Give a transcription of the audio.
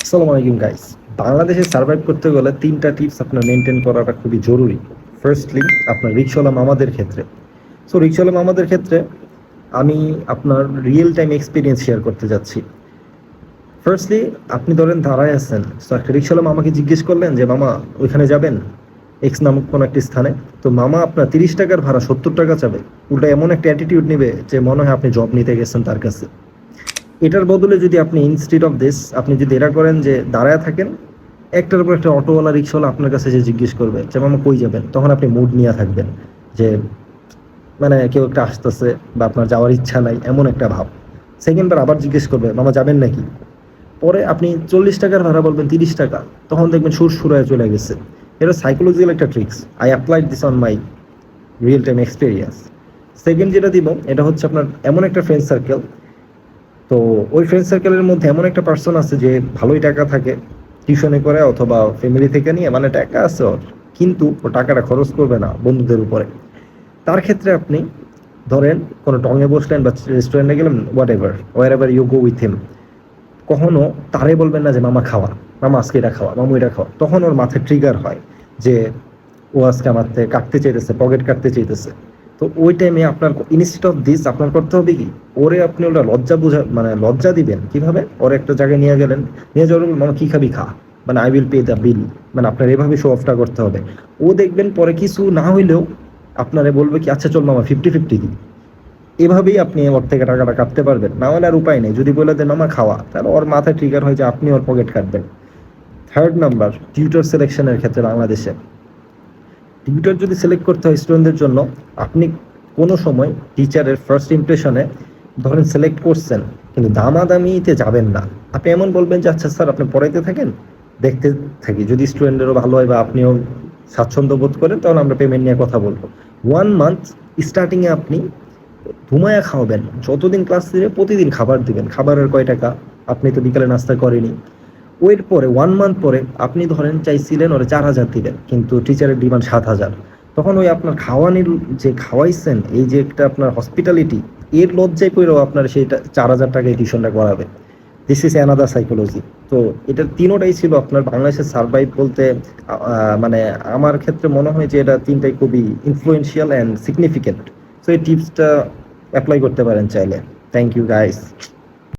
আসসালামু আলাইকুম গাইস। বাংলাদেশে সার্ভাইভ করতে গেলে 3টা টিপস আপনার মেনটেন করাটা খুবই জরুরি। ফার্স্টলি আপনার রিকশাওয়ালা মামাদের ক্ষেত্রে। রিকশাওয়ালা মামাদের ক্ষেত্রে আমি আপনার রিয়েল টাইম এক্সপিরিয়েন্স শেয়ার করতে যাচ্ছি। ফার্স্টলি আপনি ধরেন দাঁড়ায় আছেন, একটা রিকশাওয়ালা মামাকে জিজ্ঞেস করলেন যে মামা ওইখানে যাবেন এক্স নামক কোনো একটি স্থানে। তো মামা আপনার 30 টাকার ভাড়া 70 টাকা চাবে। উল্টা এমন একটা অ্যাটিটিউড নেবে যে মনে হয় আপনি জব নিতে গেছেন তার কাছে। এটার বদলে যদি আপনি ইনস্টিড অফ দিস আপনি যদি এটা করেন যে দাঁড়ায় থাকেন, একটার উপর একটা অটোওয়ালা রিক্সাওয়ালা আপনার কাছে যে জিজ্ঞেস করবে যে মামা কই যাবেন, তখন আপনি মুড নিয়ে থাকবেন যে মানে কেউ একটা আসতেছে বা আপনার যাওয়ার ইচ্ছা নাই এমন একটা ভাব। সেকেন্ড বার আবার জিজ্ঞেস করবে মামা যাবেন নাকি। পরে আপনি 40 টাকার ভাড়া বলবেন 30 টাকা, তখন দেখবেন সুর সুরায় চলে গেছে। এটা সাইকোলজিক্যাল একটা tricks. I applied this on my real time experience. Second যেটা দিব এটা হচ্ছে আপনার এমন একটা ফ্রেন্ড সার্কেল। তো ওই ফ্রেন্ড সার্কেলের মধ্যে এমন একটা পার্সন আছে যে ভালোই টাকা থাকে, টিউশনে করে অথবা ফ্যামিলি থেকে নিয়ে, মানে টাকা আছে ওর, কিন্তু ও টাকাটা খরচ করবে না বন্ধুদের উপরে। তার ক্ষেত্রে আপনি ধরেন কোনো টঙে বসলেন বা রেস্টুরেন্টে গেলেন, whatever wherever you go with him, কখনো তারে বলবেন না যে মামা খাওয়া, মামা আজকে এটা খাওয়া, মামু এটা খাওয়া। তখন ওর মাথায় ট্রিগার হয় যে ও আজকে আমার থেকে কাটতে চাইতেছে, পকেট কাটতে চাইতেছে। তো ওই টাইমে আপনার ইনস্টিড অফ দিস আপনার করতে হবে কি, ওরে আপনি ওটা লজ্জা বোঝা মানে লজ্জা দিবেন কিভাবে। ওর একটা জায়গায় নিয়ে গেলেন, নিয়ে যাওয়ার মামা কি খাবি খা, মানে আই উইল পে দ্য বিল, মানে আপনার এভাবে শো অফটা করতে হবে। ও দেখবেন পরে কিছু না হইলেও আপনারে বলবে কি আচ্ছা চল মামা 50-50 দিই। এভাবেই আপনি ওর থেকে টাকাটা কাটতে পারবেন। না হলে আর উপায় নেই, যদি বলে দেন মামা খাওয়া, তাহলে ওর মাথায় ট্রিগার হয় যে আপনি ওর পকেট কাটবেন। থার্ড নাম্বার, টিউটর সিলেকশনের ক্ষেত্রে বাংলাদেশে টিউটর যদি সিলেক্ট করতে হয় স্টুডেন্টদের জন্য, আপনি কোনো সময় টিচারের ফার্স্ট ইমপ্রেশনে ধরেন সিলেক্ট করছেন, কিন্তু দামাদামিতে যাবেন না। আপনি এমন বলবেন যে আচ্ছা স্যার আপনি পড়াইতে থাকেন, দেখতে থাকি, যদি স্টুডেন্টেরও ভালো হয় বা আপনিও স্বাচ্ছন্দ্য বোধ করেন তাহলে আমরা পেমেন্ট নিয়ে কথা বলবো। 1 মান্থ স্টার্টিংয়ে আপনি ঘুমায়া খাওয়াবেন, যতদিন ক্লাস দিবে প্রতিদিন খাবার দিবেন। খাবারের কয় টাকা, আপনি তো বিকালে নাস্তা করেনি। ওর পরে 1 মান্থ পরে আপনি ধরেন চাইছিলেন ওরা 4,000 দিবেন, কিন্তু টিচারের ডিমান্ড 7,000। তখন ওই আপনার খাওয়ানির যে খাওয়াইছেন, এই যে একটা আপনার হসপিটালিটি, এর লজ্জায় পড়েও আপনার সেইটা 4,000 টাকায় টিউশনটা করাবে। This is another psychology. তো এটা তিনোটাই ছিল আপনার বাংলাদেশের সার্ভাইভ বলতে। মানে আমার ক্ষেত্রে মনে হয় যে এটা তিনটাই খুবই ইনফ্লুয়েন্সিয়াল অ্যান্ড সিগনিফিকেন্ট। তো এই টিপসটা অ্যাপ্লাই করতে পারেন চাইলে। Thank you guys.